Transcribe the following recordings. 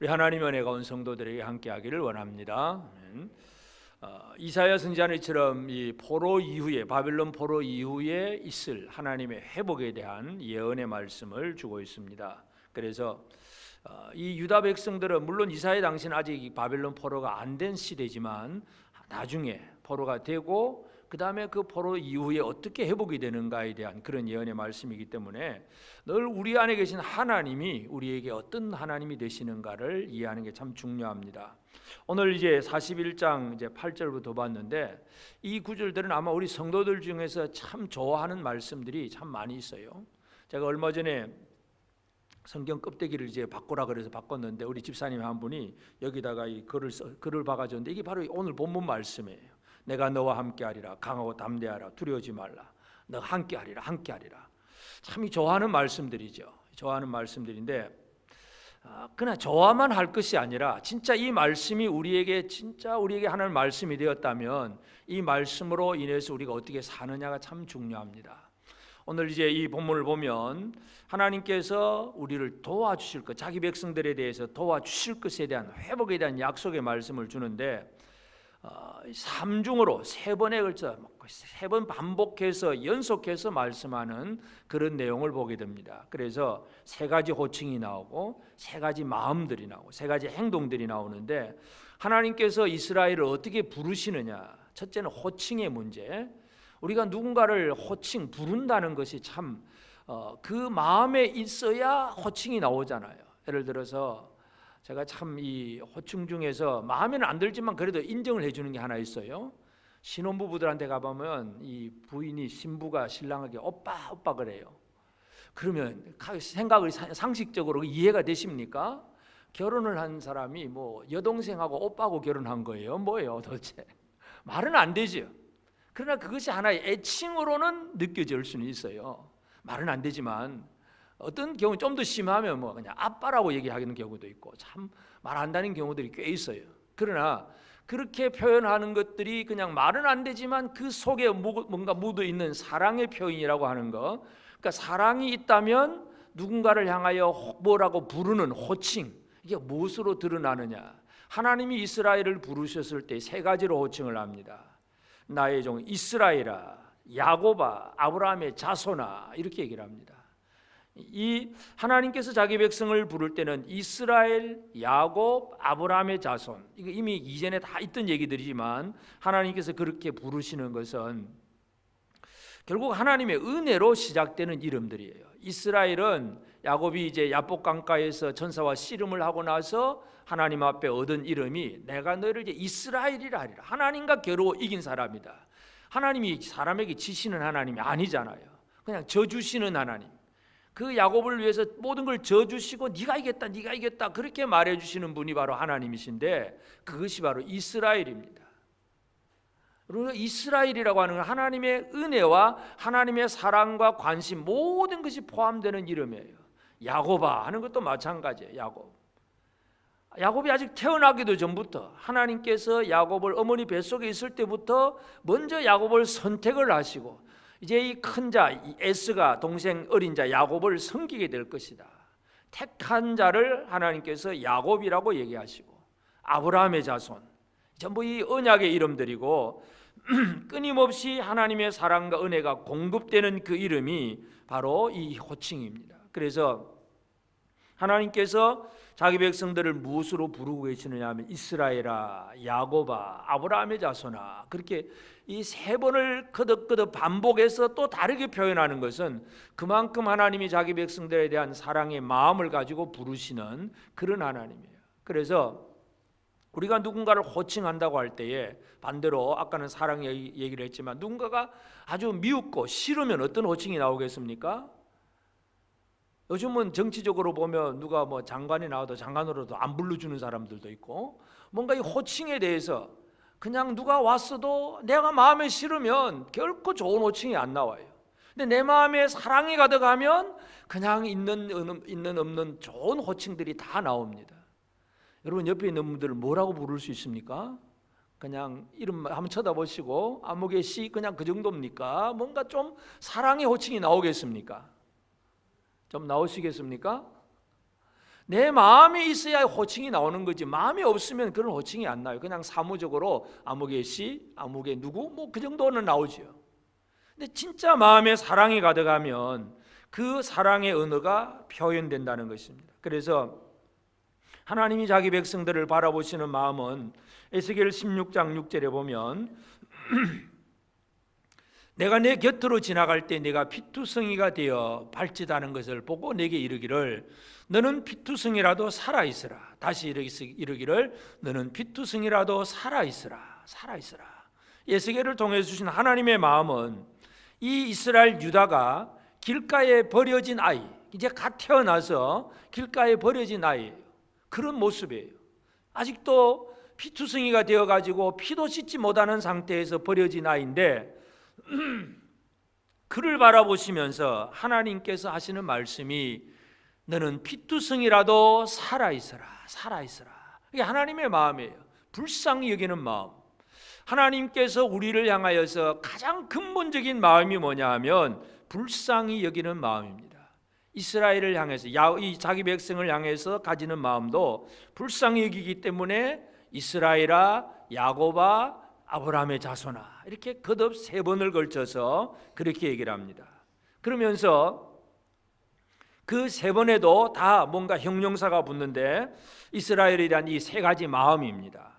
우리 하나님 은혜가 온 성도들에게 함께하기를 원합니다. 이사야 선지자처럼 이 포로 이후에 바벨론 포로 이후에 있을 하나님의 회복에 대한 예언의 말씀을 주고 있습니다. 그래서 이 유다 백성들은 물론 이사야 당시는 아직 바벨론 포로가 안 된 시대지만 나중에 포로가 되고 그 다음에 그 포로 이후에 어떻게 회복이 되는가에 대한 그런 예언의 말씀이기 때문에 늘 우리 안에 계신 하나님이 우리에게 어떤 하나님이 되시는가를 이해하는 게 참 중요합니다. 오늘 이제 41장 이제 8절부터 봤는데 이 구절들은 아마 우리 성도들 중에서 참 좋아하는 말씀들이 참 많이 있어요. 제가 얼마 전에 성경 껍데기를 이제 바꾸라 그래서 바꿨는데 우리 집사님 한 분이 여기다가 이 글을 박아줬는데 이게 바로 오늘 본문 말씀이에요. 내가 너와 함께하리라. 강하고 담대하라. 두려워하지 말라. 너 함께하리라. 함께하리라. 참 좋아하는 말씀들이죠. 좋아하는 말씀들인데 그냥 좋아만 할 것이 아니라 진짜 이 말씀이 우리에게 하나님 말씀이 되었다면 이 말씀으로 인해서 우리가 어떻게 사느냐가 참 중요합니다. 오늘 이제 이 본문을 보면 하나님께서 우리를 도와주실 것, 자기 백성들에 대해서 도와주실 것에 대한 회복에 대한 약속의 말씀을 주는데 삼중으로 세 번에 걸쳐 세 번 반복해서 연속해서 말씀하는 그런 내용을 보게 됩니다. 그래서 세 가지 호칭이 나오고 세 가지 마음들이 나오고 세 가지 행동들이 나오는데 하나님께서 이스라엘을 어떻게 부르시느냐. 첫째는 호칭의 문제. 우리가 누군가를 호칭 부른다는 것이 참 그 마음에 있어야 호칭이 나오잖아요. 예를 들어서 제가 참 이 호칭 중에서 마음에는 안 들지만 그래도 인정을 해주는 게 하나 있어요. 신혼부부들한테 가보면 이 부인이 신부가 신랑에게 오빠 오빠 그래요. 그러면 생각을 상식적으로 이해가 되십니까? 결혼을 한 사람이 뭐 여동생하고 오빠하고 결혼한 거예요. 뭐예요 도대체? 말은 안 되죠. 그러나 그것이 하나의 애칭으로는 느껴질 수는 있어요. 말은 안 되지만 어떤 경우 좀 더 심하면 뭐 그냥 아빠라고 얘기하는 경우도 있고 참 말한다는 경우들이 꽤 있어요. 그러나 그렇게 표현하는 것들이 그냥 말은 안 되지만 그 속에 뭔가 묻어 있는 사랑의 표현이라고 하는 거. 그러니까 사랑이 있다면 누군가를 향하여 뭐라고 부르는 호칭, 이게 무엇으로 드러나느냐. 하나님이 이스라엘을 부르셨을 때 세 가지로 호칭을 합니다. 나의 종 이스라엘아, 야곱아, 아브라함의 자손아, 이렇게 얘기를 합니다. 이 하나님께서 자기 백성을 부를 때는 이스라엘, 야곱, 아브라함의 자손, 이거 이미 이전에 다 있던 얘기들이지만 하나님께서 그렇게 부르시는 것은 결국 하나님의 은혜로 시작되는 이름들이에요. 이스라엘은 야곱이 이제 야복 강가에서 천사와 씨름을 하고 나서 하나님 앞에 얻은 이름이 내가 너를 이제 이스라엘이라 하리라. 하나님과 겨루어 이긴 사람이다. 하나님이 사람에게 지시는 하나님이 아니잖아요. 그냥 져주시는 하나님. 그 야곱을 위해서 모든 걸 져주시고 네가 이겼다 네가 이겼다 그렇게 말해주시는 분이 바로 하나님이신데 그것이 바로 이스라엘입니다. 그리고 이스라엘이라고 하는 건 하나님의 은혜와 하나님의 사랑과 관심 모든 것이 포함되는 이름이에요. 야곱아 하는 것도 마찬가지예요. 야곱이 아직 태어나기도 전부터 하나님께서 야곱을 어머니 뱃속에 있을 때부터 먼저 야곱을 선택을 하시고 이제 이 큰 자 에스가 동생 어린 자 야곱을 섬기게 될 것이다. 택한 자를 하나님께서 야곱이라고 얘기하시고 아브라함의 자손 전부 이 언약의 이름들이고 끊임없이 하나님의 사랑과 은혜가 공급되는 그 이름이 바로 이 호칭입니다. 그래서 하나님께서 자기 백성들을 무엇으로 부르고 계시느냐 하면 이스라엘아, 야곱아, 아브라함의 자손아 그렇게 이 세 번을 거듭거듭 반복해서 또 다르게 표현하는 것은 그만큼 하나님이 자기 백성들에 대한 사랑의 마음을 가지고 부르시는 그런 하나님이에요. 그래서 우리가 누군가를 호칭한다고 할 때에 반대로 아까는 사랑 얘기를 했지만 누군가가 아주 미웠고 싫으면 어떤 호칭이 나오겠습니까? 요즘은 정치적으로 보면 누가 뭐 장관이 나와도 장관으로도 안 불러주는 사람들도 있고 뭔가 이 호칭에 대해서 그냥 누가 왔어도 내가 마음에 싫으면 결코 좋은 호칭이 안 나와요. 근데 내 마음에 사랑이 가득하면 그냥 있는 없는 좋은 호칭들이 다 나옵니다. 여러분 옆에 있는 분들 뭐라고 부를 수 있습니까? 그냥 이름 한번 쳐다보시고 아무개 씨 그냥 그 정도입니까? 뭔가 좀 사랑의 호칭이 나오겠습니까? 좀 나오시겠습니까? 내 마음이 있어야 호칭이 나오는 거지, 마음이 없으면 그런 호칭이 안 나요. 그냥 사무적으로 아무개 씨, 아무개 누구 뭐 그 정도는 나오죠. 근데 진짜 마음에 사랑이 가득하면 그 사랑의 언어가 표현된다는 것입니다. 그래서 하나님이 자기 백성들을 바라보시는 마음은 에스겔 16장 6절에 보면 내가 내 곁으로 지나갈 때 내가 피투성이가 되어 발짓하는 것을 보고 내게 이르기를 너는 피투성이라도 살아있으라. 다시 이르기를 너는 피투성이라도 살아있으라. 살아있으라. 에스겔을 통해 주신 하나님의 마음은 이 이스라엘 유다가 길가에 버려진 아이, 이제 갓 태어나서 길가에 버려진 아이예요. 그런 모습이에요. 아직도 피투성이가 되어가지고 피도 씻지 못하는 상태에서 버려진 아이인데 그를 바라보시면서 하나님께서 하시는 말씀이 너는 피투성이라도 살아있어라. 살아있어라. 이게 하나님의 마음이에요. 불쌍히 여기는 마음. 하나님께서 우리를 향하여서 가장 근본적인 마음이 뭐냐 하면 불쌍히 여기는 마음입니다. 이스라엘을 향해서 이 자기 백성을 향해서 가지는 마음도 불쌍히 여기기 때문에 이스라엘아, 야곱아, 아브라함의 자손아 이렇게 거듭 3번을 걸쳐서 그렇게 얘기를 합니다. 그러면서 그 3번에도 다 뭔가 형용사가 붙는데 이스라엘에 대한 이 3가지 마음입니다.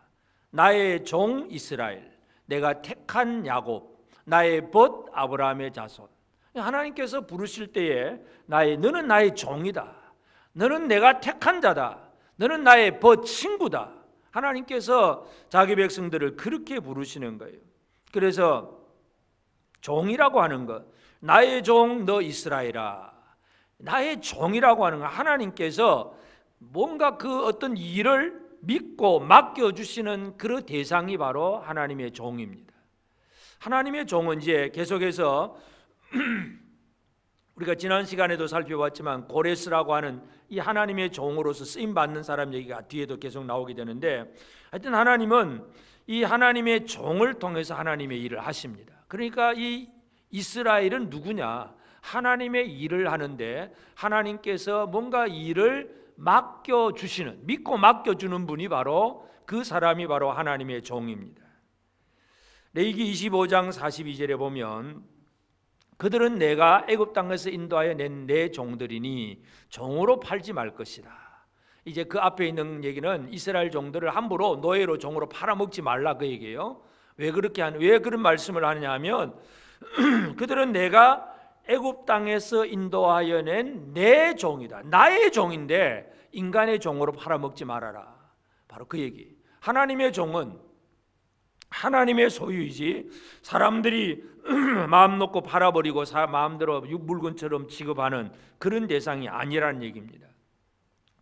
나의 종 이스라엘, 내가 택한 야곱, 나의 벗 아브라함의 자손. 하나님께서 부르실 때에 너는 나의 종이다, 너는 내가 택한 자다, 너는 나의 벗 친구다. 하나님께서 자기 백성들을 그렇게 부르시는 거예요. 그래서 종이라고 하는 것, 나의 종 너 이스라엘아, 나의 종이라고 하는 것, 하나님께서 뭔가 그 어떤 일을 믿고 맡겨주시는 그 대상이 바로 하나님의 종입니다. 하나님의 종은 이제 계속해서 우리가 지난 시간에도 살펴봤지만 고레스라고 하는 이 하나님의 종으로서 쓰임받는 사람 얘기가 뒤에도 계속 나오게 되는데, 하여튼 하나님은 이 하나님의 종을 통해서 하나님의 일을 하십니다. 그러니까 이 이스라엘은 누구냐? 하나님의 일을 하는데 하나님께서 뭔가 일을 맡겨주시는, 믿고 맡겨주는 분이 바로 그 사람이 바로 하나님의 종입니다. 레위기 25장 42절에 보면 그들은 내가 애굽 땅에서 인도하여 낸 내 종들이니 종으로 팔지 말 것이다. 이제 그 앞에 있는 얘기는 이스라엘 종들을 함부로 노예로 종으로 팔아먹지 말라 그 얘기예요. 왜 그런 말씀을 하느냐 하면 그들은 내가 애굽 땅에서 인도하여 낸 내 종이다. 나의 종인데 인간의 종으로 팔아먹지 말아라. 바로 그 얘기. 하나님의 종은 하나님의 소유이지 사람들이 마음 놓고 팔아버리고 마음대로 물건처럼 취급하는 그런 대상이 아니라는 얘기입니다.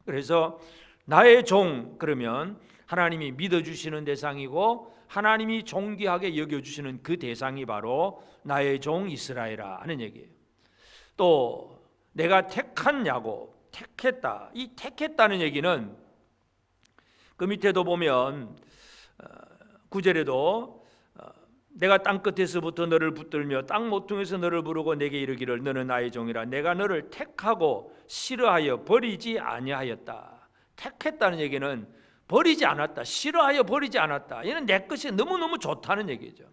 그래서 나의 종 그러면 하나님이 믿어주시는 대상이고 하나님이 존귀하게 여겨주시는 그 대상이 바로 나의 종 이스라엘아 하는 얘기예요. 또 내가 택한 야곱, 택했다. 이 택했다는 얘기는 그 밑에도 보면 9절에도 내가 땅끝에서부터 너를 붙들며 땅 모퉁이에서 너를 부르고 내게 이르기를 너는 나의 종이라. 내가 너를 택하고 싫어하여 버리지 아니하였다. 택했다는 얘기는 버리지 않았다, 싫어하여 버리지 않았다. 얘는 내 것이 너무너무 좋다는 얘기죠.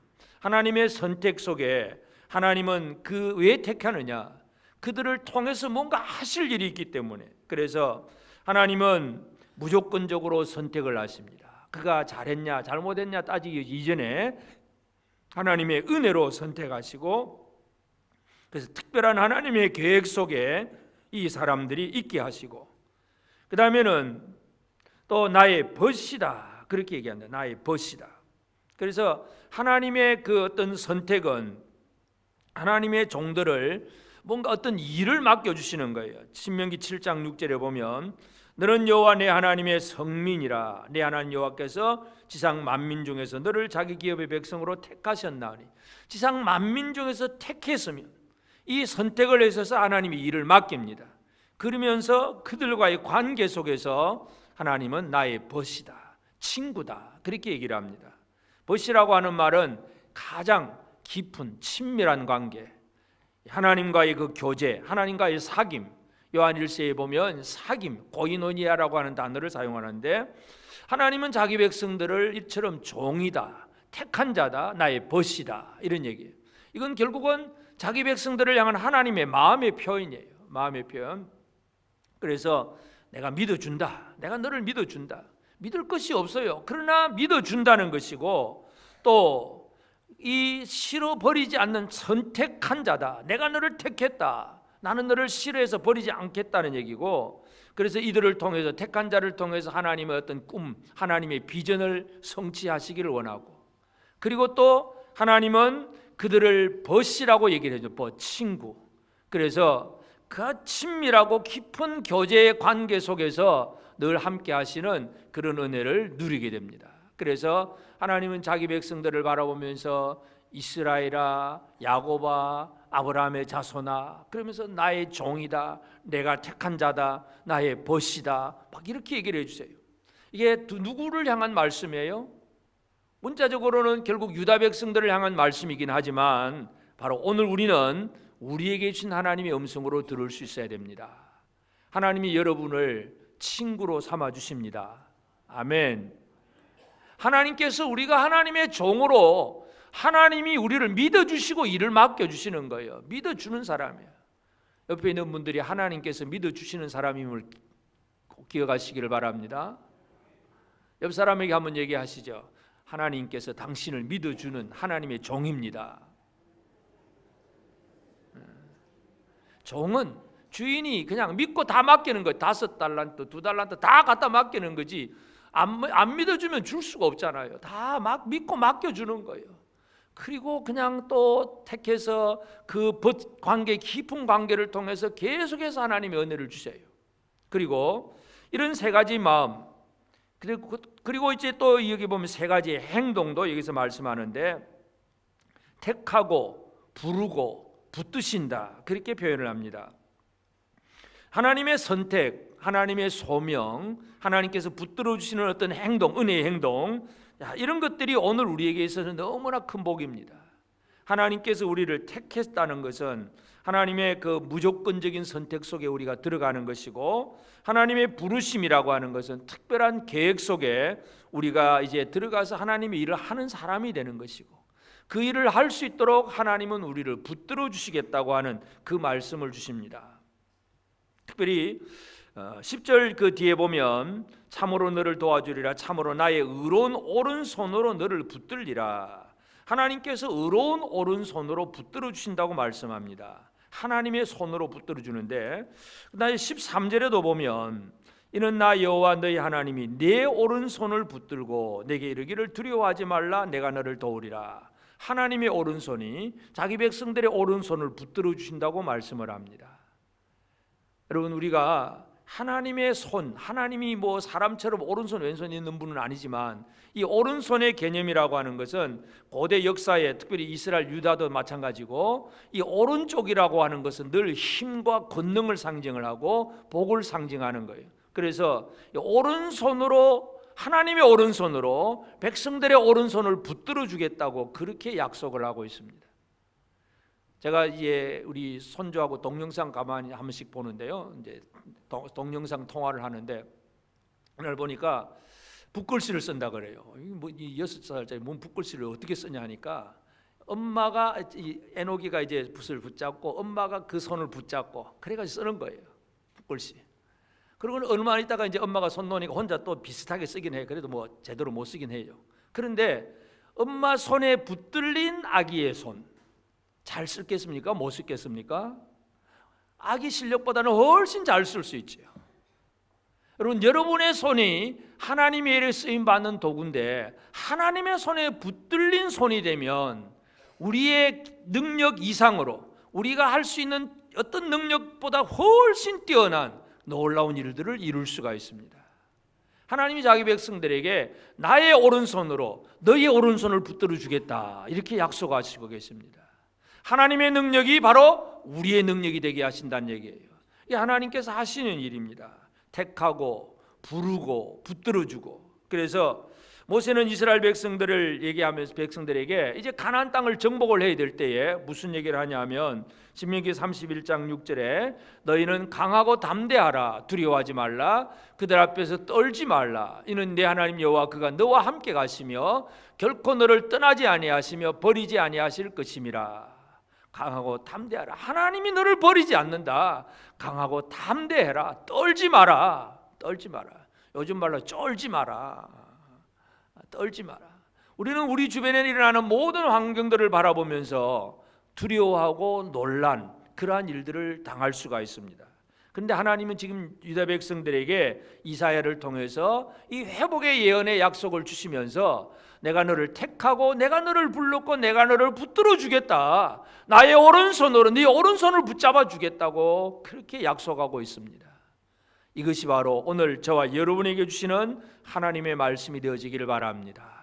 하나님의 선택 속에 하나님은 그 왜 택하느냐? 그들을 통해서 뭔가 하실 일이 있기 때문에. 그래서 하나님은 무조건적으로 선택을 하십니다. 그가 잘했냐 잘못했냐 따지기 이전에 하나님의 은혜로 선택하시고, 그래서 특별한 하나님의 계획 속에 이 사람들이 있게 하시고, 그 다음에는 또 나의 벗이다 그렇게 얘기한다. 나의 벗이다. 그래서 하나님의 그 어떤 선택은 하나님의 종들을 뭔가 어떤 일을 맡겨주시는 거예요. 신명기 7장 6절에 보면 너는 여호와 내 하나님의 성민이라. 내 하나님 여호와께서 지상 만민 중에서 너를 자기 기업의 백성으로 택하셨나니. 지상 만민 중에서 택했으면 이 선택을 해서 하나님이 일을 맡깁니다. 그러면서 그들과의 관계 속에서 하나님은 나의 벗이다, 친구다 그렇게 얘기를 합니다. 벗이라고 하는 말은 가장 깊은 친밀한 관계, 하나님과의 그 교제, 하나님과의 사귐, 요한 1세에 보면 사귐, 고이노니아라고 하는 단어를 사용하는데, 하나님은 자기 백성들을 이처럼 종이다, 택한 자다, 나의 벗이다, 이런 얘기예요. 이건 결국은 자기 백성들을 향한 하나님의 마음의 표현이에요. 마음의 표현. 그래서 내가 믿어준다, 내가 너를 믿어준다. 믿을 것이 없어요. 그러나 믿어준다는 것이고, 또 이 싫어버리지 않는 선택한 자다. 내가 너를 택했다. 나는 너를 싫어해서 버리지 않겠다는 얘기고, 그래서 이들을 통해서, 택한 자를 통해서 하나님의 어떤 꿈, 하나님의 비전을 성취하시기를 원하고, 그리고 또 하나님은 그들을 벗이라고 얘기를 해줘. 벗, 친구. 그래서 그 친밀하고 깊은 교제의 관계 속에서 늘 함께 하시는 그런 은혜를 누리게 됩니다. 그래서 하나님은 자기 백성들을 바라보면서 이스라엘아, 야곱아, 아브라함의 자손아, 그러면서 나의 종이다, 내가 택한 자다, 나의 벗이다, 막 이렇게 얘기를 해주세요. 이게 누구를 향한 말씀이에요? 문자적으로는 결국 유다 백성들을 향한 말씀이긴 하지만, 바로 오늘 우리는 우리에게 주신 하나님의 음성으로 들을 수 있어야 됩니다. 하나님이 여러분을 친구로 삼아 주십니다. 아멘. 하나님께서 우리가 하나님의 종으로, 하나님이 우리를 믿어주시고 일을 맡겨주시는 거예요. 믿어주는 사람이에요. 옆에 있는 분들이 하나님께서 믿어주시는 사람임을 꼭 기억하시기를 바랍니다. 옆 사람에게 한번 얘기하시죠. 하나님께서 당신을 믿어주는 하나님의 종입니다. 종은 주인이 그냥 믿고 다 맡기는 거예요. 5달란트, 2달란트 다 갖다 맡기는 거지, 안 믿어주면 줄 수가 없잖아요. 다 믿고 맡겨주는 거예요. 그리고 그냥 또 택해서 그 관계, 깊은 관계를 통해서 계속해서 하나님의 은혜를 주세요. 그리고 이런 세 가지 마음, 그리고 이제 또 여기 보면 세 가지의 행동도 여기서 말씀하는데, 택하고 부르고 붙드신다, 그렇게 표현을 합니다. 하나님의 선택, 하나님의 소명, 하나님께서 붙들어 주시는 어떤 행동, 은혜의 행동, 이런 것들이 오늘 우리에게 있어서는 너무나 큰 복입니다. 하나님께서 우리를 택했다는 것은 하나님의 그 무조건적인 선택 속에 우리가 들어가는 것이고, 하나님의 부르심이라고 하는 것은 특별한 계획 속에 우리가 이제 들어가서 하나님의 일을 하는 사람이 되는 것이고, 그 일을 할 수 있도록 하나님은 우리를 붙들어 주시겠다고 하는 그 말씀을 주십니다. 특별히 10절 그 뒤에 보면 참으로 너를 도와주리라, 참으로 나의 의로운 오른손으로 너를 붙들리라. 하나님께서 의로운 오른손으로 붙들어 주신다고 말씀합니다. 하나님의 손으로 붙들어 주는데, 그다음에 13절에도 보면 이는 나 여호와 너희 하나님이 내 오른손을 붙들고 내게 이르기를 두려워하지 말라, 내가 너를 도우리라. 하나님의 오른손이 자기 백성들의 오른손을 붙들어 주신다고 말씀을 합니다. 여러분, 우리가 하나님의 손, 하나님이 뭐 사람처럼 오른손 왼손이 있는 분은 아니지만, 이 오른손의 개념이라고 하는 것은 고대 역사에, 특별히 이스라엘 유다도 마찬가지고, 이 오른쪽이라고 하는 것은 늘 힘과 권능을 상징을 하고 복을 상징하는 거예요. 그래서 오른손으로, 하나님의 오른손으로 백성들의 오른손을 붙들어 주겠다고 그렇게 약속을 하고 있습니다. 제가 이제 우리 손주하고 동영상 가만히 한 번씩 보는데요, 이제 동영상 통화를 하는데, 오늘 보니까 붓글씨를 쓴다 그래요. 뭐 이 6살짜리 뭔 붓글씨를 어떻게 쓰냐 하니까, 엄마가, 에녹이가 이제 붓을 붙잡고 엄마가 그 손을 붙잡고 그래가지고 쓰는 거예요, 붓글씨. 그리고 얼마 있다가 이제 엄마가 손 놓으니까 혼자 또 비슷하게 쓰긴 해요. 그래도 뭐 제대로 못 쓰긴 해요. 그런데 엄마 손에 붙들린 아기의 손, 잘 쓰겠습니까? 못 쓰겠습니까? 아기 실력보다는 훨씬 잘 쓸 수 있죠. 여러분, 여러분의 손이 하나님의 일에 쓰임받는 도구인데, 하나님의 손에 붙들린 손이 되면 우리의 능력 이상으로, 우리가 할 수 있는 어떤 능력보다 훨씬 뛰어난 놀라운 일들을 이룰 수가 있습니다. 하나님이 자기 백성들에게 나의 오른손으로 너의 오른손을 붙들어 주겠다, 이렇게 약속하시고 계십니다. 하나님의 능력이 바로 우리의 능력이 되게 하신다는 얘기예요. 이게 하나님께서 하시는 일입니다. 택하고 부르고 붙들어주고. 그래서 모세는 이스라엘 백성들을 얘기하면서 백성들에게 이제 가나안 땅을 정복을 해야 될 때에 무슨 얘기를 하냐면 신명기 31장 6절에 너희는 강하고 담대하라, 두려워하지 말라, 그들 앞에서 떨지 말라. 이는 내 하나님 여호와 그가 너와 함께 가시며 결코 너를 떠나지 아니하시며 버리지 아니하실 것임이라. 강하고 담대하라. 하나님이 너를 버리지 않는다. 강하고 담대해라. 떨지 마라. 떨지 마라. 요즘 말로 쫄지 마라. 떨지 마라. 우리는 우리 주변에 일어나는 모든 환경들을 바라보면서 두려워하고 놀란 그러한 일들을 당할 수가 있습니다. 그런데 하나님은 지금 유다 백성들에게 이사야를 통해서 이 회복의 예언의 약속을 주시면서 내가 너를 택하고 내가 너를 불렀고 내가 너를 붙들어 주겠다. 나의 오른손으로 네 오른손을 붙잡아 주겠다고 그렇게 약속하고 있습니다. 이것이 바로 오늘 저와 여러분에게 주시는 하나님의 말씀이 되어지기를 바랍니다.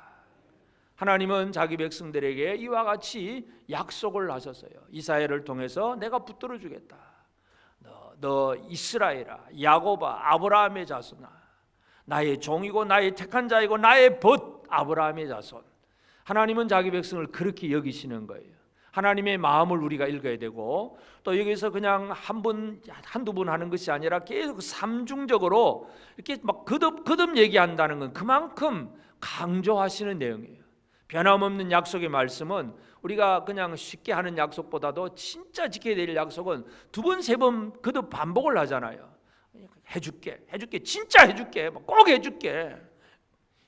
하나님은 자기 백성들에게 이와 같이 약속을 하셨어요. 이사야를 통해서 내가 붙들어 주겠다. 너 이스라엘아, 야곱아, 아브라함의 자손아, 나의 종이고 나의 택한 자이고 나의 벗 아브라함의 자손. 하나님은 자기 백성을 그렇게 여기시는 거예요. 하나님의 마음을 우리가 읽어야 되고, 또 여기서 그냥 한두 번 하는 것이 아니라 계속 삼중적으로 이렇게 막 거듭 얘기한다는 건 그만큼 강조하시는 내용이에요. 변함없는 약속의 말씀은 우리가 그냥 쉽게 하는 약속보다도 진짜 지켜야 될 약속은 두 번, 세 번 거듭 반복을 하잖아요. 해줄게, 진짜 해줄게, 꼭 해줄게.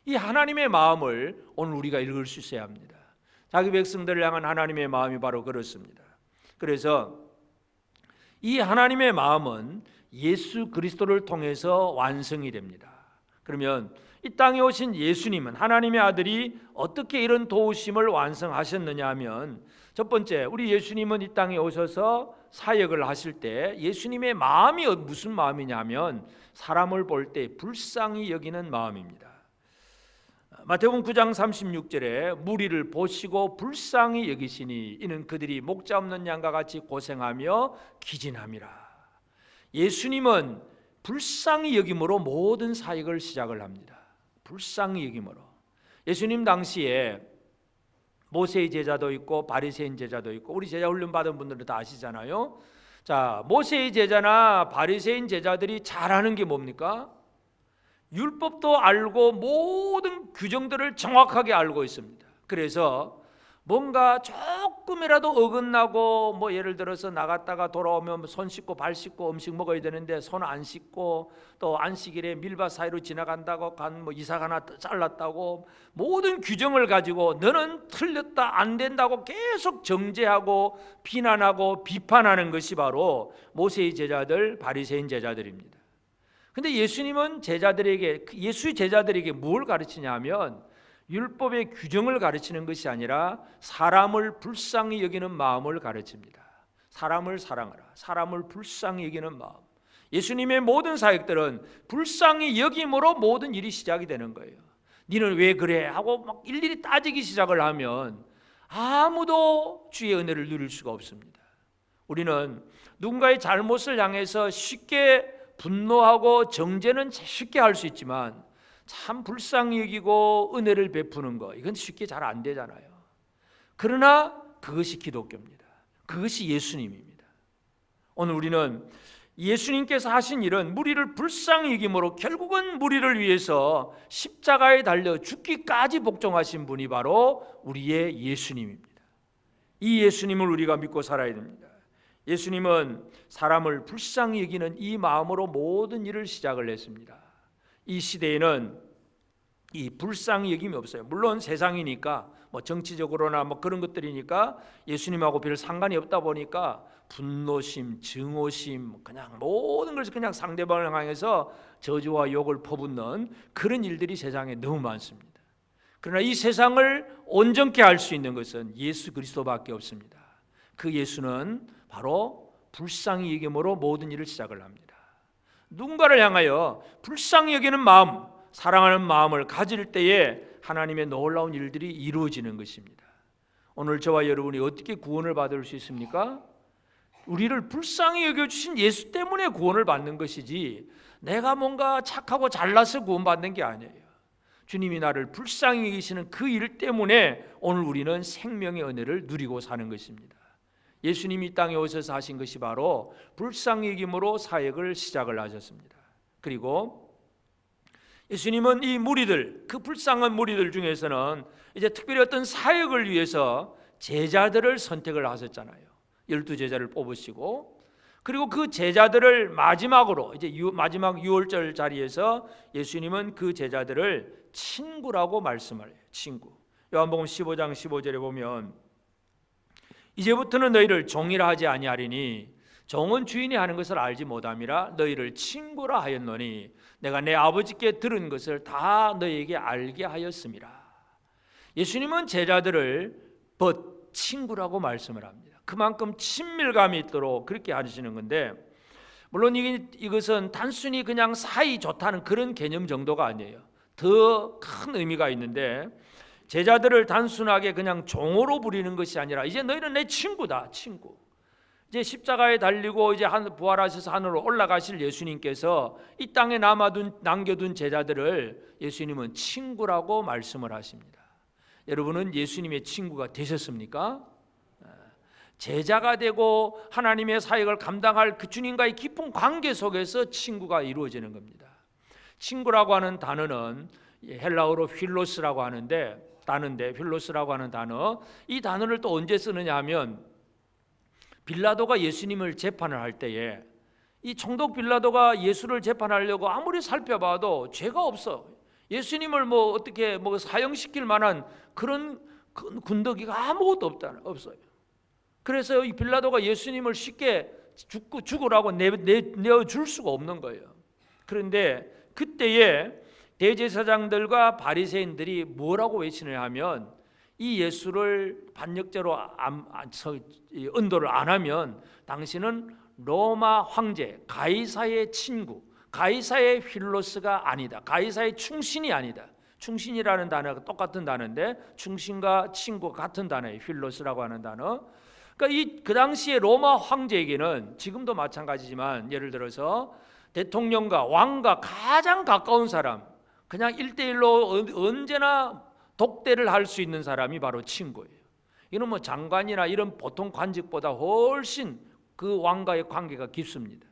이 하나님의 마음을 오늘 우리가 읽을 수 있어야 합니다. 자기 백성들을 향한 하나님의 마음이 바로 그렇습니다. 그래서 이 하나님의 마음은 예수 그리스도를 통해서 완성이 됩니다. 그러면 이 땅에 오신 예수님은, 하나님의 아들이 어떻게 이런 도우심을 완성하셨느냐 하면, 첫 번째, 우리 예수님은 이 땅에 오셔서 사역을 하실 때 예수님의 마음이 무슨 마음이냐면 사람을 볼 때 불쌍히 여기는 마음입니다. 마태복음 9장 36절에 무리를 보시고 불쌍히 여기시니 이는 그들이 목자 없는 양과 같이 고생하며 기진함이라. 예수님은 불쌍히 여김으로 모든 사역을 시작을 합니다. 불쌍히 여김으로. 예수님 당시에 모세의 제자도 있고 바리새인 제자도 있고, 우리 제자 훈련 받은 분들은 다 아시잖아요. 자, 모세의 제자나 바리새인 제자들이 잘하는 게 뭡니까? 율법도 알고 모든 규정들을 정확하게 알고 있습니다. 그래서 뭔가 조금이라도 어긋나고, 예를 들어서 나갔다가 돌아오면 손 씻고 발 씻고 음식 먹어야 되는데 손 안 씻고, 또 안식일에 밀밭 사이로 지나간다고 이삭 하나 잘랐다고, 모든 규정을 가지고 너는 틀렸다, 안 된다고 계속 정죄하고 비난하고 비판하는 것이 바로 모세의 제자들, 바리새인 제자들입니다. 근데 예수님은 예수의 제자들에게 뭘 가르치냐면 율법의 규정을 가르치는 것이 아니라 사람을 불쌍히 여기는 마음을 가르칩니다. 사람을 사랑하라, 사람을 불쌍히 여기는 마음. 예수님의 모든 사역들은 불쌍히 여김으로 모든 일이 시작이 되는 거예요. 니는 왜 그래? 하고 막 일일이 따지기 시작을 하면 아무도 주의 은혜를 누릴 수가 없습니다. 우리는 누군가의 잘못을 향해서 쉽게 분노하고 정죄는 쉽게 할 수 있지만 참 불쌍히 여기고 은혜를 베푸는 거, 이건 쉽게 잘 안 되잖아요. 그러나 그것이 기독교입니다. 그것이 예수님입니다. 오늘 우리는 예수님께서 하신 일은 무리를 불쌍히 여김으로 결국은 무리를 위해서 십자가에 달려 죽기까지 복종하신 분이 바로 우리의 예수님입니다. 이 예수님을 우리가 믿고 살아야 됩니다. 예수님은 사람을 불쌍히 여기는 이 마음으로 모든 일을 시작을 했습니다. 이 시대에는 이 불쌍히 여김이 없어요. 물론 세상이니까 정치적으로나 그런 것들이니까 예수님하고 별 상관이 없다 보니까 분노심, 증오심, 그냥 모든 것을 그냥 상대방을 향해서 저주와 욕을 퍼붓는 그런 일들이 세상에 너무 많습니다. 그러나 이 세상을 온전케 할 수 있는 것은 예수 그리스도밖에 없습니다. 그 예수는 바로 불쌍히 여김으로 모든 일을 시작을 합니다. 누군가를 향하여 불쌍히 여기는 마음, 사랑하는 마음을 가질 때에 하나님의 놀라운 일들이 이루어지는 것입니다. 오늘 저와 여러분이 어떻게 구원을 받을 수 있습니까? 우리를 불쌍히 여겨주신 예수 때문에 구원을 받는 것이지 내가 뭔가 착하고 잘나서 구원받는 게 아니에요. 주님이 나를 불쌍히 여기시는 그 일 때문에 오늘 우리는 생명의 은혜를 누리고 사는 것입니다. 예수님이 이 땅에 오셔서 하신 것이 바로 불쌍히 여김으로 사역을 시작을 하셨습니다. 그리고 예수님은 이 무리들, 그 불쌍한 무리들 중에서는 이제 특별히 어떤 사역을 위해서 제자들을 선택을 하셨잖아요. 12제자를 뽑으시고, 그리고 그 제자들을 마지막으로 이제 마지막 6월절 자리에서 예수님은 그 제자들을 친구라고 말씀을 해요. 친구. 요한복음 15장 15절에 보면 이제부터는 너희를 종이라 하지 아니하리니 종은 주인이 하는 것을 알지 못함이라 너희를 친구라 하였노니 내가 내 아버지께 들은 것을 다 너희에게 알게 하였음이라. 예수님은 제자들을 친구라고 말씀을 합니다. 그만큼 친밀감이 있도록 그렇게 하시는 건데, 물론 이것은 단순히 그냥 사이 좋다는 그런 개념 정도가 아니에요. 더 큰 의미가 있는데, 제자들을 단순하게 그냥 종으로 부리는 것이 아니라 이제 너희는 내 친구다, 친구. 이제 십자가에 달리고 이제 부활하셔서 하늘로 올라가실 예수님께서 이 땅에 남겨둔 제자들을 예수님은 친구라고 말씀을 하십니다. 여러분은 예수님의 친구가 되셨습니까? 제자가 되고 하나님의 사역을 감당할 그 주님과의 깊은 관계 속에서 친구가 이루어지는 겁니다. 친구라고 하는 단어는 헬라어로 필로스라고 하는데, 필로스라고 하는 단어, 이 단어를 또 언제 쓰느냐 하면 빌라도가 예수님을 재판을 할 때에 이 총독 빌라도가 예수를 재판하려고 아무리 살펴봐도 죄가 없어. 예수님을 어떻게 사형시킬 만한 그런 군더기가 아무것도 없어요. 그래서 이 빌라도가 예수님을 쉽게 죽으라고 내어줄 수가 없는 거예요. 그런데 그때에 대제사장들과 바리새인들이 뭐라고 외치느냐 하면 이 예수를 반역죄로 은도를 안 하면 당신은 로마 황제 가이사의 친구, 가이사의 필로스가 아니다, 가이사의 충신이 아니다. 충신이라는 단어가 똑같은 단어인데 충신과 친구가 같은 단어예요. 필로스라고 하는 단어. 그러니까 그 당시에 로마 황제에게는 지금도 마찬가지지만, 예를 들어서 대통령과 왕과 가장 가까운 사람, 그냥 1대1로 언제나 독대를 할 수 있는 사람이 바로 친구예요. 이는 장관이나 이런 보통 관직보다 훨씬 그 왕과의 관계가 깊습니다.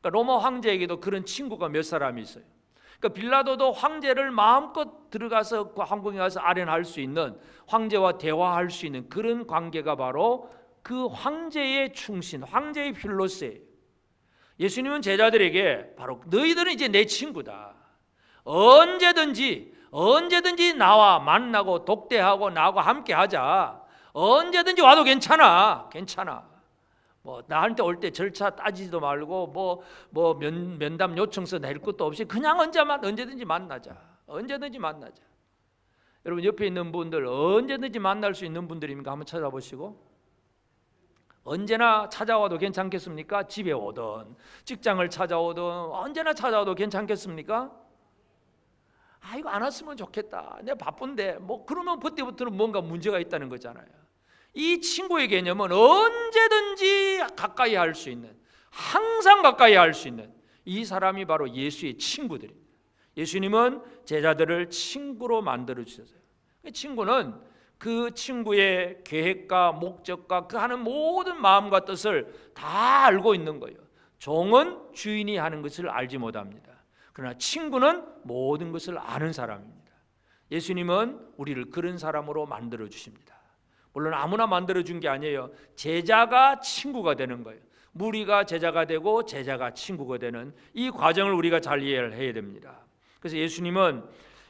그러니까 로마 황제에게도 그런 친구가 몇 사람이 있어요. 그러니까 빌라도도 황제를 마음껏 들어가서 그 황궁에 가서 아련할 수 있는, 황제와 대화할 수 있는 그런 관계가 바로 그 황제의 충신, 황제의 필로스예요. 예수님은 제자들에게 바로 너희들은 이제 내 친구다. 언제든지 나와 만나고 독대하고 나하고 함께 하자. 언제든지 와도 괜찮아. 나한테 올 때 절차 따지지도 말고 면담 요청서 낼 것도 없이 그냥 언제든지 만나자. 여러분 옆에 있는 분들 언제든지 만날 수 있는 분들입니까? 한번 찾아보시고. 언제나 찾아와도 괜찮겠습니까? 집에 오든 직장을 찾아오든 언제나 찾아와도 괜찮겠습니까? 이거 안 왔으면 좋겠다, 내가 바쁜데, 그러면 그때부터는 뭔가 문제가 있다는 거잖아요. 이 친구의 개념은 언제든지 가까이 할 수 있는, 항상 가까이 할 수 있는 이 사람이 바로 예수의 친구들입니다. 예수님은 제자들을 친구로 만들어 주셨어요. 친구는 그 친구의 계획과 목적과 그 하는 모든 마음과 뜻을 다 알고 있는 거예요. 종은 주인이 하는 것을 알지 못합니다. 그러나 친구는 모든 것을 아는 사람입니다. 예수님은 우리를 그런 사람으로 만들어 주십니다. 물론 아무나 만들어 준 게 아니에요. 제자가 친구가 되는 거예요. 무리가 제자가 되고 제자가 친구가 되는 이 과정을 우리가 잘 이해를 해야 됩니다. 그래서 예수님은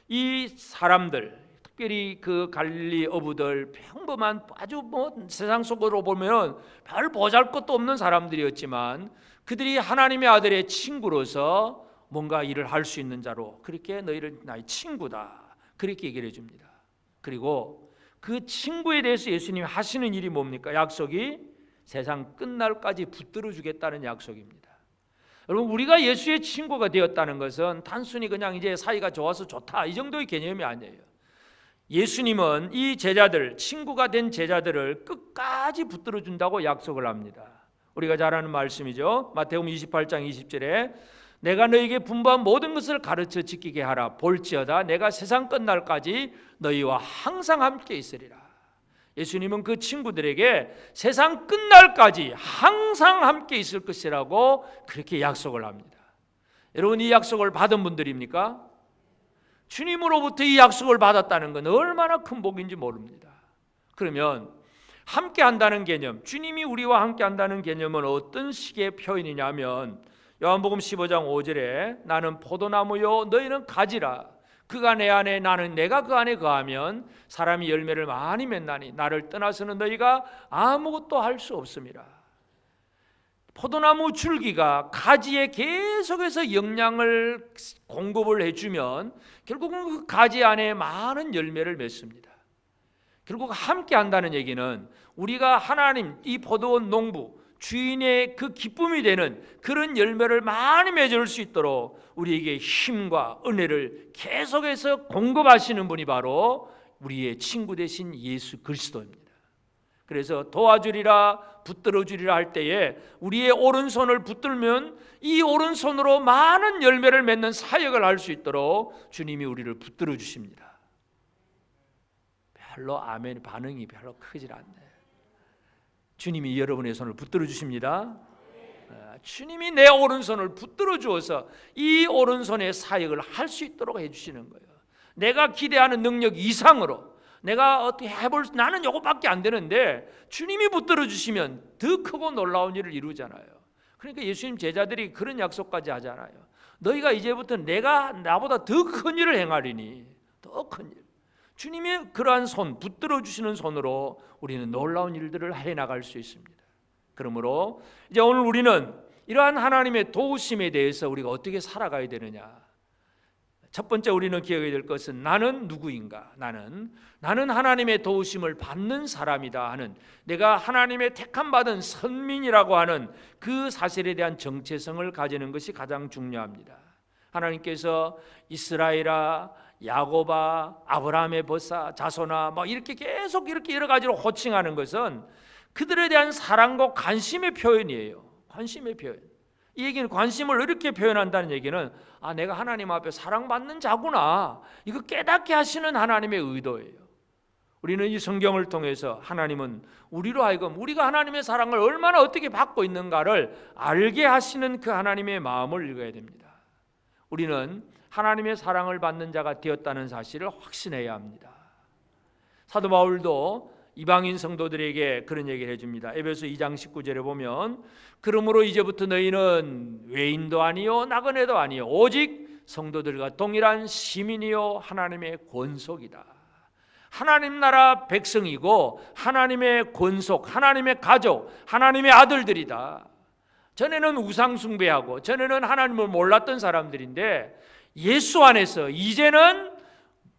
이 사람들, 특별히 그 갈릴리 어부들, 평범한 아주 세상 속으로 보면 별 보잘것도 없는 사람들이었지만 그들이 하나님의 아들의 친구로서 뭔가 일을 할 수 있는 자로, 그렇게 너희를 나의 친구다, 그렇게 얘기를 해줍니다. 그리고 그 친구에 대해서 예수님이 하시는 일이 뭡니까? 약속이 세상 끝날까지 붙들어 주겠다는 약속입니다. 여러분, 우리가 예수의 친구가 되었다는 것은 단순히 그냥 이제 사이가 좋아서 좋다 이 정도의 개념이 아니에요. 예수님은 이 제자들, 친구가 된 제자들을 끝까지 붙들어 준다고 약속을 합니다. 우리가 잘 아는 말씀이죠. 마태복음 28장 20절에 내가 너에게 분부한 모든 것을 가르쳐 지키게 하라. 볼지어다 내가 세상 끝날까지 너희와 항상 함께 있으리라. 예수님은 그 친구들에게 세상 끝날까지 항상 함께 있을 것이라고 그렇게 약속을 합니다. 여러분, 이 약속을 받은 분들입니까? 주님으로부터 이 약속을 받았다는 건 얼마나 큰 복인지 모릅니다. 그러면 함께 한다는 개념, 주님이 우리와 함께 한다는 개념은 어떤 식의 표현이냐면 요한복음 15장 5절에 나는 포도나무요 너희는 가지라. 그가 내 안에 나는 내가 그 안에 거하면 사람이 열매를 많이 맺나니 나를 떠나서는 너희가 아무것도 할 수 없음이라. 포도나무 줄기가 가지에 계속해서 영양을 공급을 해주면 결국은 그 가지 안에 많은 열매를 맺습니다. 결국 함께 한다는 얘기는 우리가 하나님, 이 포도원 농부 주인의 그 기쁨이 되는 그런 열매를 많이 맺을 수 있도록 우리에게 힘과 은혜를 계속해서 공급하시는 분이 바로 우리의 친구 되신 예수 그리스도입니다. 그래서 도와주리라 붙들어주리라 할 때에 우리의 오른손을 붙들면 이 오른손으로 많은 열매를 맺는 사역을 할 수 있도록 주님이 우리를 붙들어 주십니다. 별로 아멘 반응이 별로 크질 않네. 주님이 여러분의 손을 붙들어 주십니다. 주님이 내 오른손을 붙들어 주어서 이 오른손의 사역을 할 수 있도록 해주시는 거예요. 내가 기대하는 능력 이상으로 내가 어떻게 해볼 나는 이것밖에 안 되는데 주님이 붙들어 주시면 더 크고 놀라운 일을 이루잖아요. 그러니까 예수님 제자들이 그런 약속까지 하잖아요. 너희가 이제부터 내가 나보다 더 큰 일을 행하리니, 더 큰 일. 주님이 그러한 손, 붙들어 주시는 손으로 우리는 놀라운 일들을 해나갈 수 있습니다. 그러므로 이제 오늘 우리는 이러한 하나님의 도우심에 대해서 우리가 어떻게 살아가야 되느냐. 첫 번째 우리는 기억해야 될 것은 나는 누구인가? 나는 하나님의 도우심을 받는 사람이다 하는, 내가 하나님의 택함받은 선민이라고 하는 그 사실에 대한 정체성을 가지는 것이 가장 중요합니다. 하나님께서 이스라엘아, 야곱아, 아브라함의 벗사, 자손아 뭐 이렇게 계속 이렇게 여러 가지로 호칭하는 것은 그들에 대한 사랑과 관심의 표현이에요. 관심의 표현. 이 얘기는 관심을 이렇게 표현한다는 얘기는 내가 하나님 앞에 사랑받는 자구나, 이거 깨닫게 하시는 하나님의 의도예요. 우리는 이 성경을 통해서 하나님은 우리로 하여금 우리가 하나님의 사랑을 얼마나 어떻게 받고 있는가를 알게 하시는 그 하나님의 마음을 읽어야 됩니다. 우리는 하나님의 사랑을 받는 자가 되었다는 사실을 확신해야 합니다. 사도 바울도 이방인 성도들에게 그런 얘기를 해줍니다. 에베소 2장 19절에 보면 그러므로 이제부터 너희는 외인도 아니요 나그네도 아니요 오직 성도들과 동일한 시민이요 하나님의 권속이다. 하나님 나라 백성이고 하나님의 권속, 하나님의 가족, 하나님의 아들들이다. 전에는 우상 숭배하고 전에는 하나님을 몰랐던 사람들인데 예수 안에서 이제는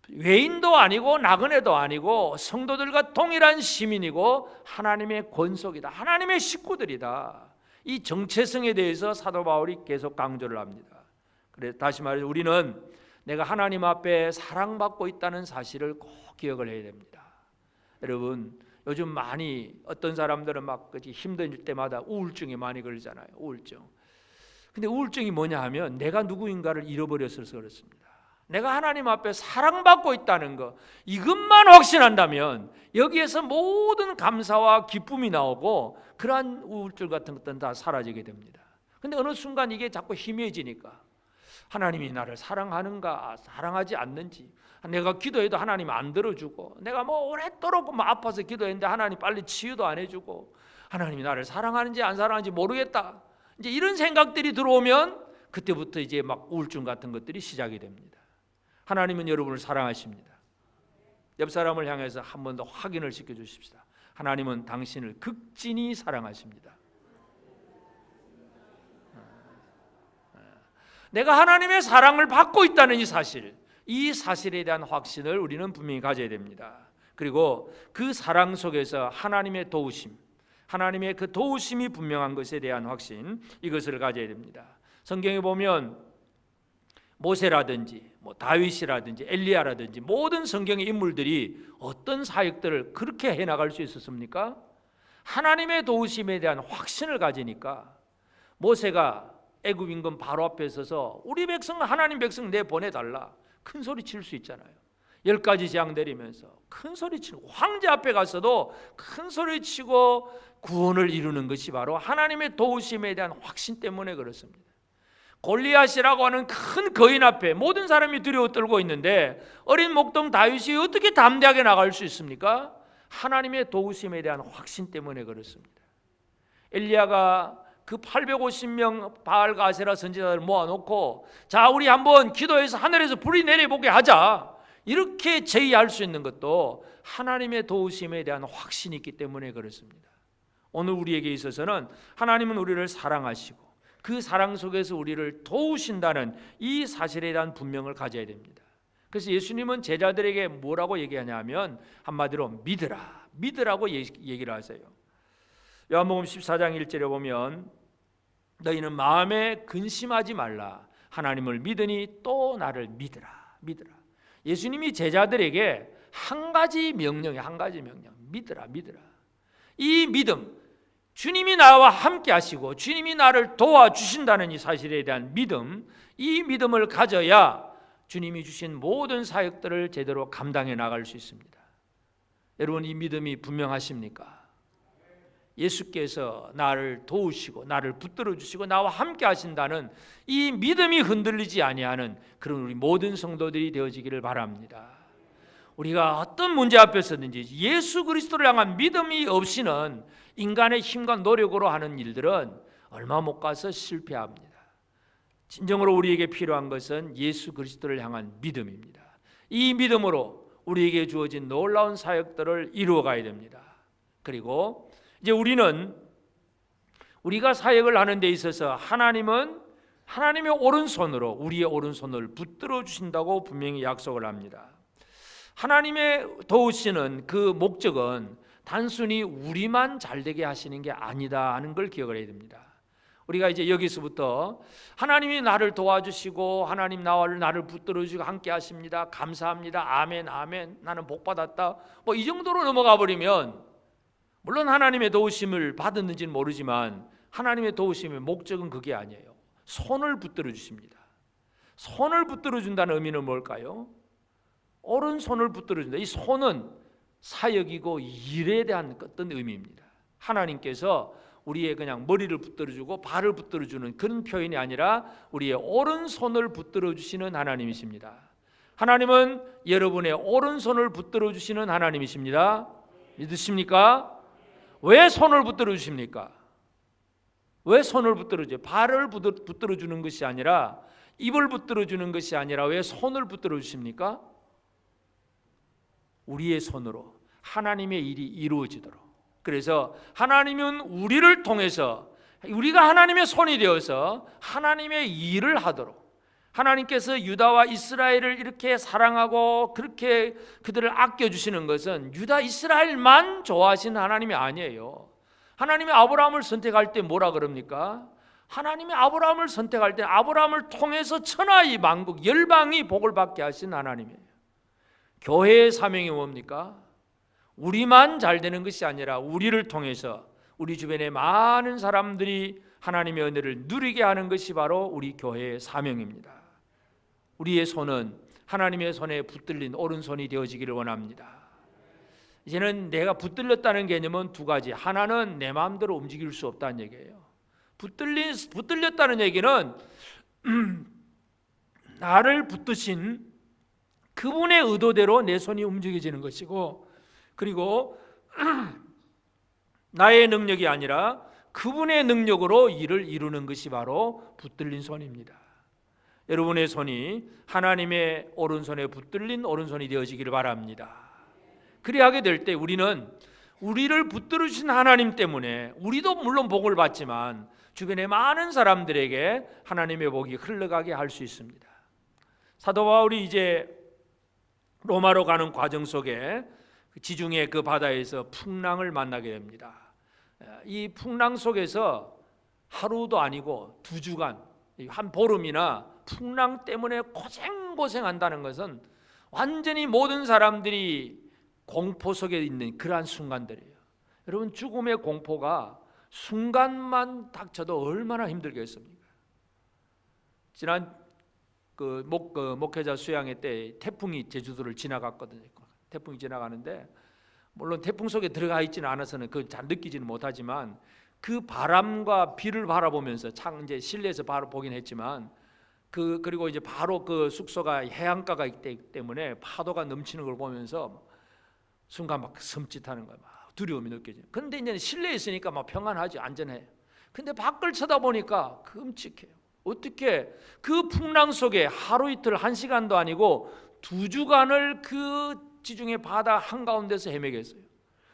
외인도 아니고 나그네도 아니고 성도들과 동일한 시민이고 하나님의 권속이다. 하나님의 식구들이다. 이 정체성에 대해서 사도 바울이 계속 강조를 합니다. 그래서 다시 말해서 우리는 내가 하나님 앞에 사랑받고 있다는 사실을 꼭 기억을 해야 됩니다. 여러분, 요즘 많이 어떤 사람들은 막 힘들 때마다 우울증이 많이 걸리잖아요. 우울증. 근데 우울증이 뭐냐 하면 내가 누구인가를 잃어버려서 그렇습니다. 내가 하나님 앞에 사랑받고 있다는 것, 이것만 확신한다면 여기에서 모든 감사와 기쁨이 나오고 그러한 우울증 같은 것들은 다 사라지게 됩니다. 근데 어느 순간 이게 자꾸 희미해지니까 하나님이 나를 사랑하는가 사랑하지 않는지, 내가 기도해도 하나님 안 들어주고, 내가 뭐 오랫도록 아파서 기도했는데 하나님 빨리 치유도 안 해주고, 하나님이 나를 사랑하는지 안 사랑하는지 모르겠다, 이제 이런 생각들이 들어오면 그때부터 이제 막 우울증 같은 것들이 시작이 됩니다. 하나님은 여러분을 사랑하십니다. 옆 사람을 향해서 한 번 더 확인을 시켜주십시다. 하나님은 당신을 극진히 사랑하십니다. 내가 하나님의 사랑을 받고 있다는 이 사실, 이 사실에 대한 확신을 우리는 분명히 가져야 됩니다. 그리고 그 사랑 속에서 하나님의 도우심, 하나님의 그 도우심이 분명한 것에 대한 확신, 이것을 가져야 됩니다. 성경에 보면 모세라든지 다윗이라든지 엘리야라든지 모든 성경의 인물들이 어떤 사역들을 그렇게 해나갈 수 있었습니까? 하나님의 도우심에 대한 확신을 가지니까. 모세가 애굽 임금 바로 앞에 서서 우리 백성 하나님 백성 내보내달라 큰 소리 칠 수 있잖아요. 10가지 재앙 내리면서 큰 소리 치고 황제 앞에 가서도 큰 소리 치고 구원을 이루는 것이 바로 하나님의 도우심에 대한 확신 때문에 그렇습니다. 골리앗이라고 하는 큰 거인 앞에 모든 사람이 두려워 떨고 있는데 어린 목동 다윗이 어떻게 담대하게 나갈 수 있습니까? 하나님의 도우심에 대한 확신 때문에 그렇습니다. 엘리야가 그 850명 바알과 아세라 선지자들을 모아놓고 자 우리 한번 기도해서 하늘에서 불이 내려보게 하자 이렇게 제의할 수 있는 것도 하나님의 도우심에 대한 확신이 있기 때문에 그렇습니다. 오늘 우리에게 있어서는 하나님은 우리를 사랑하시고 그 사랑 속에서 우리를 도우신다는 이 사실에 대한 분명을 가져야 됩니다. 그래서 예수님은 제자들에게 뭐라고 얘기하냐면 한마디로 믿으라고 얘기를 하세요. 요한복음 14장 1절에 보면 너희는 마음에 근심하지 말라 하나님을 믿으니 또 나를 믿으라. 예수님이 제자들에게 한 가지 명령 믿으라. 이 믿음, 주님이 나와 함께 하시고 주님이 나를 도와주신다는 이 사실에 대한 믿음, 이 믿음을 가져야 주님이 주신 모든 사역들을 제대로 감당해 나갈 수 있습니다. 여러분 이 믿음이 분명하십니까? 예수께서 나를 도우시고 나를 붙들어 주시고 나와 함께 하신다는 이 믿음이 흔들리지 아니하는 그런 우리 모든 성도들이 되어지기를 바랍니다. 우리가 어떤 문제 앞에서든지 예수 그리스도를 향한 믿음이 없이는 인간의 힘과 노력으로 하는 일들은 얼마 못 가서 실패합니다. 진정으로 우리에게 필요한 것은 예수 그리스도를 향한 믿음입니다. 이 믿음으로 우리에게 주어진 놀라운 사역들을 이루어가야 됩니다. 그리고 이제 우리가 사역을 하는 데 있어서 하나님은 하나님의 오른손으로 우리의 오른손을 붙들어 주신다고 분명히 약속을 합니다. 하나님의 도우시는 그 목적은 단순히 우리만 잘되게 하시는 게 아니다 하는 걸 기억을 해야 됩니다. 우리가 이제 여기서부터 하나님이 나를 도와주시고 하나님 나를 붙들어주시고 함께 하십니다. 감사합니다. 아멘 나는 복받았다. 뭐 이 정도로 넘어가 버리면 물론 하나님의 도우심을 받았는지는 모르지만 하나님의 도우심의 목적은 그게 아니에요. 손을 붙들어 주십니다. 손을 붙들어 준다는 의미는 뭘까요? 오른손을 붙들어 준다. 이 손은 사역이고 일에 대한 어떤 의미입니다. 하나님께서 우리의 그냥 머리를 붙들어 주고 발을 붙들어 주는 그런 표현이 아니라 우리의 오른손을 붙들어 주시는 하나님이십니다. 하나님은 여러분의 오른손을 붙들어 주시는 하나님이십니다. 믿으십니까? 왜 손을 붙들어 주십니까? 왜 손을 붙들어 줘요? 발을 붙들어 주는 것이 아니라 입을 붙들어 주는 것이 아니라 왜 손을 붙들어 주십니까? 우리의 손으로 하나님의 일이 이루어지도록. 그래서 하나님은 우리를 통해서 우리가 하나님의 손이 되어서 하나님의 일을 하도록 하나님께서 유다와 이스라엘을 이렇게 사랑하고 그렇게 그들을 아껴주시는 것은 유다 이스라엘만 좋아하시는 하나님이 아니에요. 하나님이 아브라함을 선택할 때 뭐라 그럽니까? 하나님이 아브라함을 선택할 때 아브라함을 통해서 천하의 만국 열방이 복을 받게 하신 하나님이에요. 교회의 사명이 뭡니까? 우리만 잘 되는 것이 아니라 우리를 통해서 우리 주변의 많은 사람들이 하나님의 은혜를 누리게 하는 것이 바로 우리 교회의 사명입니다. 우리의 손은 하나님의 손에 붙들린 오른손이 되어지기를 원합니다. 이제는 내가 붙들렸다는 개념은 두 가지. 하나는 내 마음대로 움직일 수 없다는 얘기예요. 붙들렸다는 얘기는 나를 붙드신 그분의 의도대로 내 손이 움직여지는 것이고, 그리고 나의 능력이 아니라 그분의 능력으로 일을 이루는 것이 바로 붙들린 손입니다. 여러분의 손이 하나님의 오른손에 붙들린 오른손이 되어지기를 바랍니다. 그리하게 될 때 우리는 우리를 붙들어 주신 하나님 때문에 우리도 물론 복을 받지만 주변의 많은 사람들에게 하나님의 복이 흘러가게 할 수 있습니다. 사도 바울이 이제 로마로 가는 과정 속에 지중해 그 바다에서 풍랑을 만나게 됩니다. 이 풍랑 속에서 하루도 아니고 2주간 한 보름이나 풍랑 때문에 고생한다는 것은 완전히 모든 사람들이 공포 속에 있는 그러한 순간들이에요. 여러분 죽음의 공포가 순간만 닥쳐도 얼마나 힘들겠습니까? 지난 목회자 수양회 때 태풍이 제주도를 지나갔거든요. 태풍이 지나가는데 물론 태풍 속에 들어가 있지는 않아서는 그 잘 느끼지는 못하지만 그 바람과 비를 바라보면서 이제 실내에서 바로 보긴 했지만 그리고 이제 바로 그 숙소가 해안가가 있기 때문에 파도가 넘치는 걸 보면서 순간 막 섬찟하는 거야. 막 두려움이 느껴져요. 근데 이제 실내에 있으니까 막 평안하지, 안전해. 근데 밖을 쳐다보니까 끔찍해요. 어떻게 그 풍랑 속에 하루 이틀 1시간도 아니고 2주간을 그 지중해 바다 한가운데서 헤매겠어요.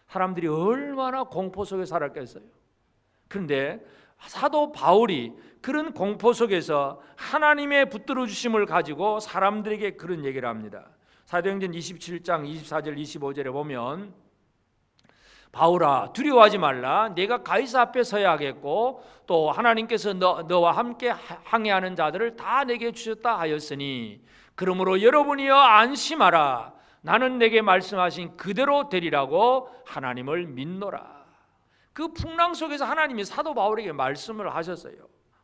사람들이 얼마나 공포 속에 살았겠어요. 그런데 사도 바울이 그런 공포 속에서 하나님의 붙들어 주심을 가지고 사람들에게 그런 얘기를 합니다. 사도행전 27장 24절 25절에 보면 바울아 두려워하지 말라. 내가 가이사 앞에 서야 하겠고 또 하나님께서 너와 함께 항해하는 자들을 다 내게 주셨다 하였으니 그러므로 여러분이여 안심하라. 나는 내게 말씀하신 그대로 되리라고 하나님을 믿노라. 그 풍랑 속에서 하나님이 사도 바울에게 말씀을 하셨어요.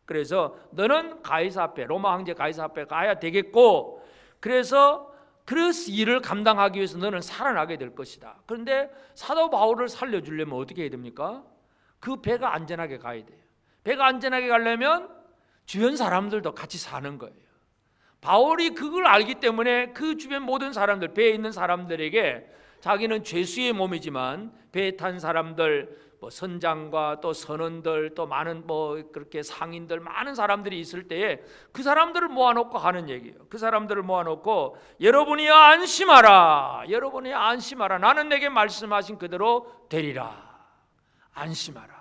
그래서 너는 가이사 앞에, 로마 황제 가이사 앞에 가야 되겠고 그래서 일을 감당하기 위해서 너는 살아나게 될 것이다. 그런데 사도 바울을 살려주려면 어떻게 해야 됩니까? 그 배가 안전하게 가야 돼요. 배가 안전하게 가려면 주변 사람들도 같이 사는 거예요. 바울이 그걸 알기 때문에 그 주변 모든 사람들, 배에 있는 사람들에게 자기는 죄수의 몸이지만 배에 탄 사람들, 선장과 또 선원들, 또 많은 그렇게 상인들, 많은 사람들이 있을 때에 그 사람들을 모아놓고 하는 얘기예요. 그 사람들을 모아놓고 여러분이 안심하라. 여러분이 안심하라. 나는 내게 말씀하신 그대로 되리라. 안심하라.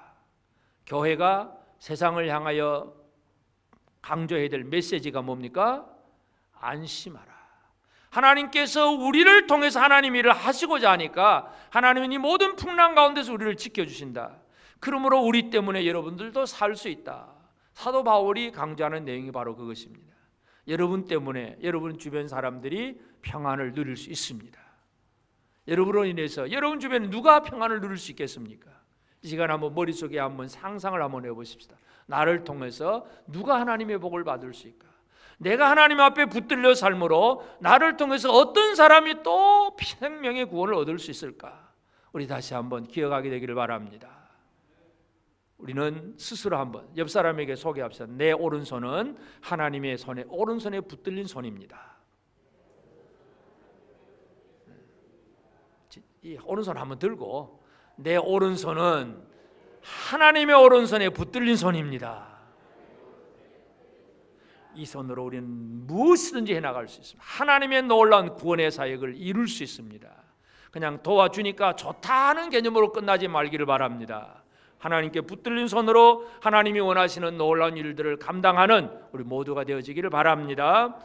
교회가 세상을 향하여 강조해야 될 메시지가 뭡니까? 안심하라. 하나님께서 우리를 통해서 하나님 일을 하시고자 하니까 하나님은 이 모든 풍랑 가운데서 우리를 지켜주신다. 그러므로 우리 때문에 여러분들도 살 수 있다. 사도 바울이 강조하는 내용이 바로 그것입니다. 여러분 때문에 여러분 주변 사람들이 평안을 누릴 수 있습니다. 여러분으로 인해서 여러분 주변에 누가 평안을 누릴 수 있겠습니까? 이 시간 한번 머릿속에 한번 상상을 한번 해보십시다. 나를 통해서 누가 하나님의 복을 받을 수 있을까? 내가 하나님 앞에 붙들려 삶으로 나를 통해서 어떤 사람이 또 생명의 구원을 얻을 수 있을까? 우리 다시 한번 기억하게 되기를 바랍니다. 우리는 스스로 한번 옆 사람에게 소개합시다. 내 오른손은 하나님의 손에 오른손에 붙들린 손입니다. 이 오른손 한번 들고 내 오른손은 하나님의 오른손에 붙들린 손입니다. 이 손으로 우리는 무엇이든지 해나갈 수 있습니다. 하나님의 놀라운 구원의 사역을 이룰 수 있습니다. 그냥 도와주니까 좋다 하는 개념으로 끝나지 말기를 바랍니다. 하나님께 붙들린 손으로 하나님이 원하시는 놀라운 일들을 감당하는 우리 모두가 되어지기를 바랍니다.